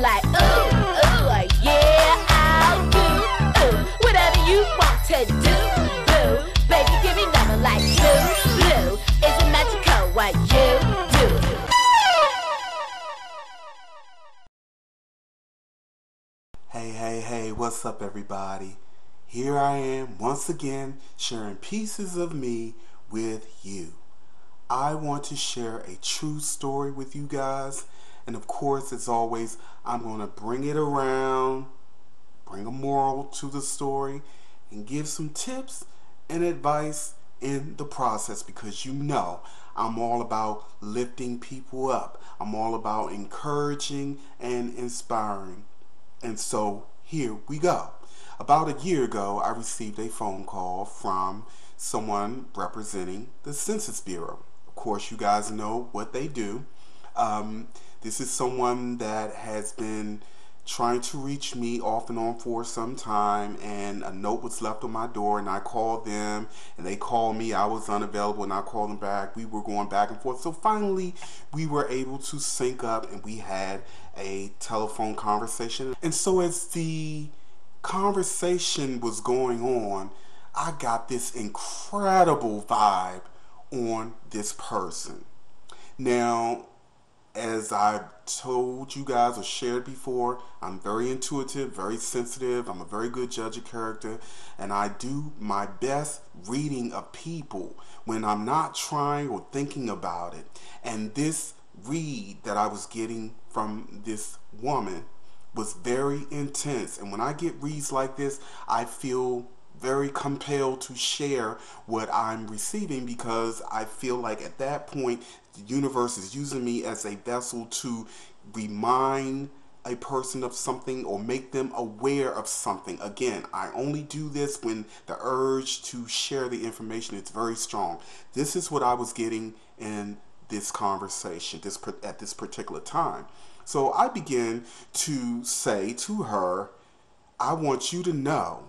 like, ooh, yeah, I'll do, whatever you want to do, baby, give me nothing like blue, is it magical what you do? Hey, what's up everybody? Here I am once again sharing pieces of me with you. I want to share a true story with you guys, and of course, as always, I'm going to bring it around, bring a moral to the story, and give some tips and advice in the process, because you know I'm all about lifting people up. I'm all about encouraging and inspiring. And so here we go. About a year ago, I received a phone call from someone representing the Census Bureau. Of course, you guys know what they do. This is someone that has been trying to reach me off and on for some time, and a note was left on my door, and I called them and they called me. I was unavailable and I called them back. We were going back and forth. So finally we were able to sync up and we had a telephone conversation. And so as the conversation was going on, I got this incredible vibe on this person. Now, as I've told you guys or shared before, I'm very intuitive, very sensitive. I'm a very good judge of character, and I do my best reading of people when I'm not trying or thinking about it. And this read that I was getting from this woman was very intense. And when I get reads like this, I feel very compelled to share what I'm receiving, because I feel like at that point the universe is using me as a vessel to remind a person of something or make them aware of something. Again, I only do this when the urge to share the information is very strong. This is what I was getting in this conversation at this particular time. So I began to say to her, I want you to know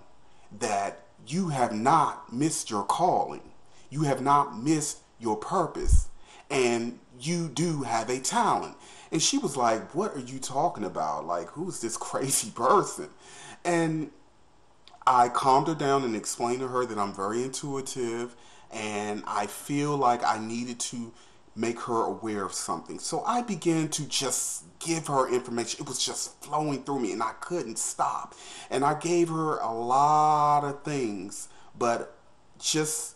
that you have not missed your calling. You have not missed your purpose. And you do have a talent. And she was like, what are you talking about? Like, who's this crazy person? And I calmed her down and explained to her that I'm very intuitive and I feel like I needed to make her aware of something. So I began to just give her information. It was just flowing through me and I couldn't stop. And I gave her a lot of things, but just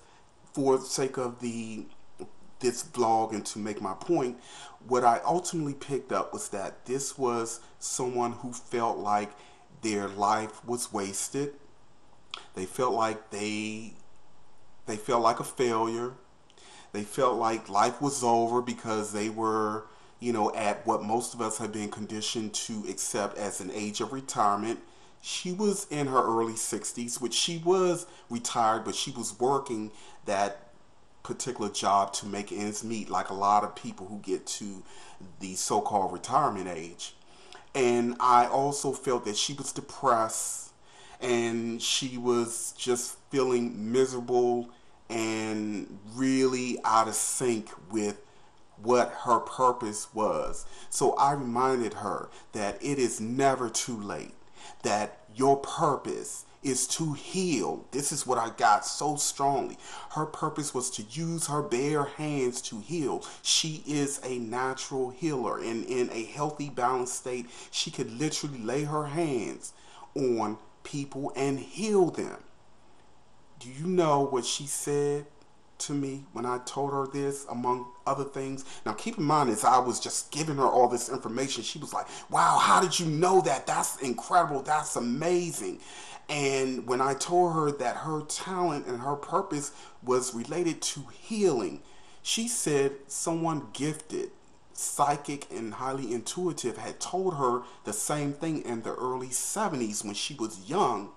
for the sake of this vlog and to make my point, what I ultimately picked up was that this was someone who felt like their life was wasted. They felt like they felt like a failure. They felt like life was over because they were, at what most of us have been conditioned to accept as an age of retirement. She was in her early 60s, which she was retired, but she was working that particular job to make ends meet, like a lot of people who get to the so-called retirement age. And I also felt that she was depressed and she was just feeling miserable and really out of sync with what her purpose was. So I reminded her that it is never too late, that your purpose is to heal. This is what I got so strongly. Her purpose was to use her bare hands to heal. She is a natural healer, and in a healthy, balanced state, she could literally lay her hands on people and heal them. Do you know what she said to me when I told her this, among other things? Now keep in mind, as I was just giving her all this information, she was like, wow, how did you know that? That's incredible. That's amazing. And when I told her that her talent and her purpose was related to healing, she said someone gifted, psychic, and highly intuitive had told her the same thing in the early 70s when she was young.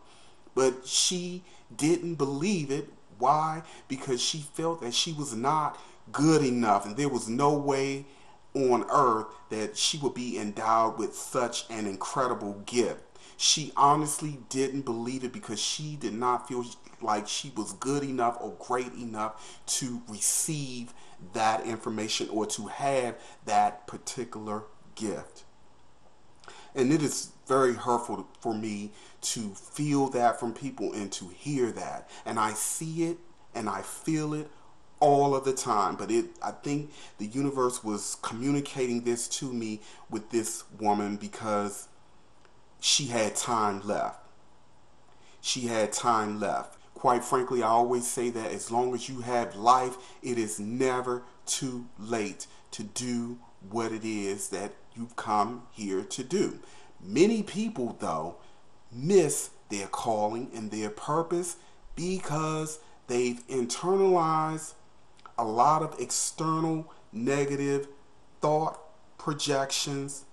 But she didn't believe it. Why? Because she felt that she was not good enough, and there was no way on earth that she would be endowed with such an incredible gift. She honestly didn't believe it because she did not feel like she was good enough or great enough to receive that information or to have that particular gift. And it is very hurtful for me to feel that from people and to hear that. And I see it and I feel it all of the time. But I think the universe was communicating this to me with this woman because she had time left. She had time left. Quite frankly, I always say that as long as you have life, it is never too late to do what it is that you've come here to do. Many people, though, miss their calling and their purpose because they've internalized a lot of external negative thought projections,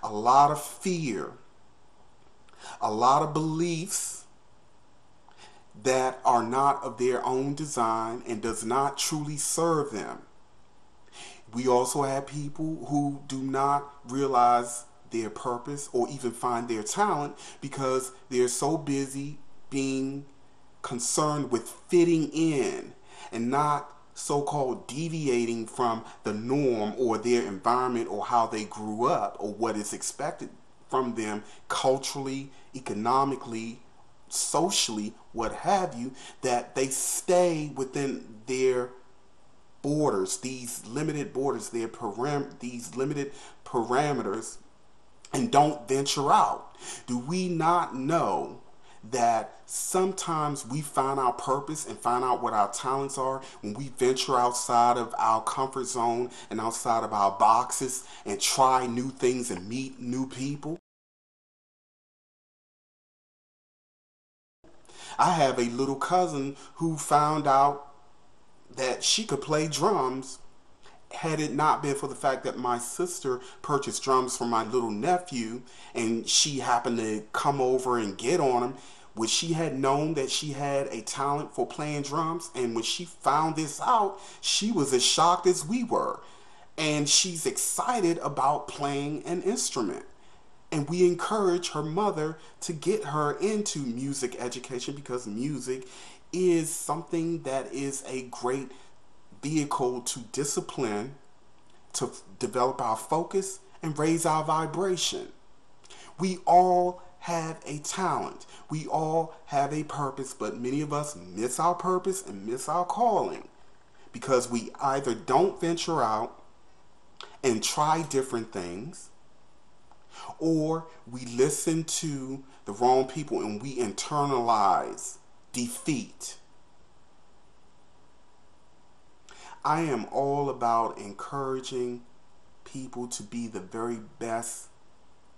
a lot of fear, a lot of beliefs that are not of their own design and does not truly serve them. We also have people who do not realize their purpose or even find their talent because they're so busy being concerned with fitting in and not so-called deviating from the norm or their environment or how they grew up or what is expected from them culturally, economically, socially, what have you, that they stay within their borders, these limited borders, these limited parameters, and don't venture out. Do we not know that sometimes we find our purpose and find out what our talents are when we venture outside of our comfort zone and outside of our boxes and try new things and meet new people? I have a little cousin who found out that she could play drums. Had it not been for the fact that my sister purchased drums for my little nephew and she happened to come over and get on them, when she had known that she had a talent for playing drums, and when she found this out, she was as shocked as we were. And she's excited about playing an instrument. And we encourage her mother to get her into music education because music is something that is a great vehicle to discipline, to develop our focus, and raise our vibration. We all have a talent. We all have a purpose, but many of us miss our purpose and miss our calling because we either don't venture out and try different things, or we listen to the wrong people and we internalize defeat. I am all about encouraging people to be the very best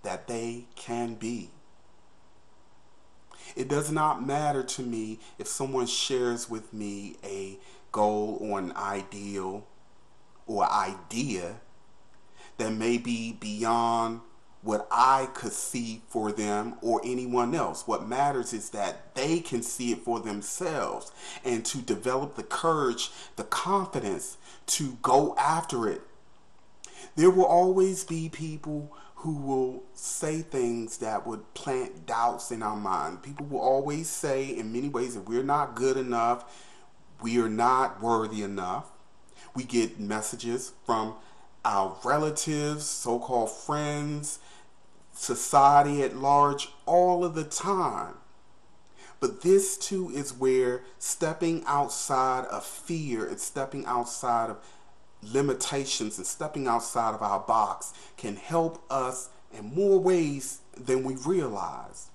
that they can be. It does not matter to me if someone shares with me a goal or an ideal or idea that may be beyond what I could see for them or anyone else. What matters is that they can see it for themselves and to develop the courage, the confidence to go after it. There will always be people who will say things that would plant doubts in our mind. People will always say in many ways that we're not good enough, we are not worthy enough. We get messages from our relatives, so-called friends, society at large, all of the time. But this too is where stepping outside of fear and stepping outside of limitations and stepping outside of our box can help us in more ways than we realize.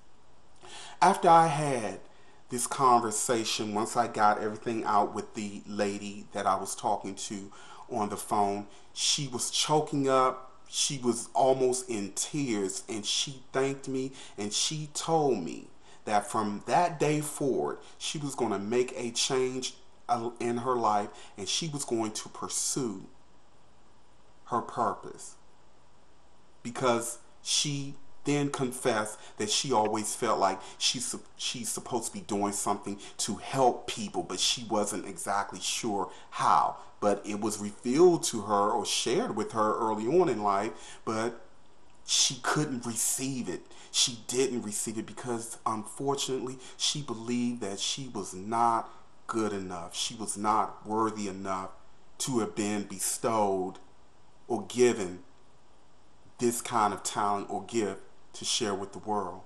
After I had this conversation, once I got everything out with the lady that I was talking to on the phone, she was choking up. She was almost in tears, and she thanked me, and she told me that from that day forward, she was going to make a change in her life, and she was going to pursue her purpose. Because she then confessed that she always felt like she's supposed to be doing something to help people, but she wasn't exactly sure how. But it was revealed to her or shared with her early on in life, but she couldn't receive it. She didn't receive it because, unfortunately, she believed that she was not good enough. She was not worthy enough to have been bestowed or given this kind of talent or gift to share with the world.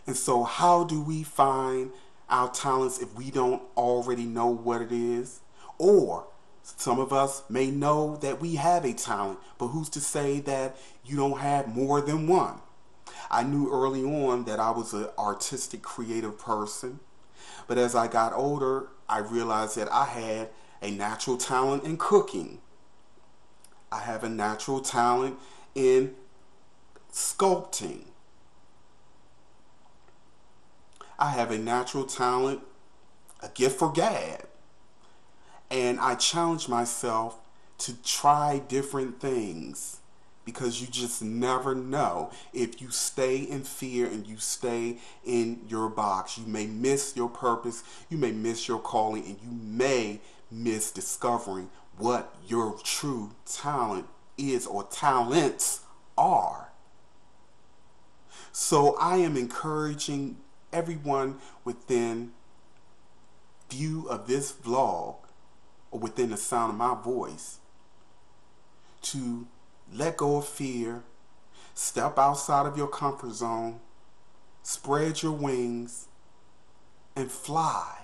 And so how do we find our talents if we don't already know what it is? Or some of us may know that we have a talent, but who's to say that you don't have more than one? I knew early on that I was an artistic, creative person, but as I got older, I realized that I had a natural talent in cooking. I have a natural talent in sculpting. I have a natural talent, a gift for gab. And I challenge myself to try different things because you just never know. If you stay in fear and you stay in your box, you may miss your purpose, you may miss your calling, and you may miss discovering what your true talent is or talents are. So I am encouraging everyone within view of this vlog or within the sound of my voice to let go of fear, step outside of your comfort zone, spread your wings, and fly.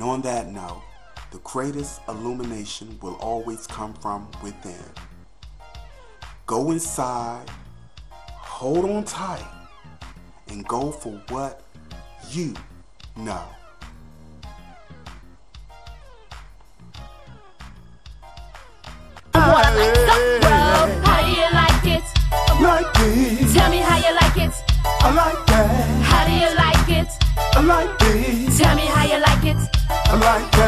On that note, the greatest illumination will always come from within. Go inside, hold on tight, and go for what you know. How do you like it? Like this. Tell me how you like it. I like that. How do you like it? I like this. Tell me how you like it. I like that.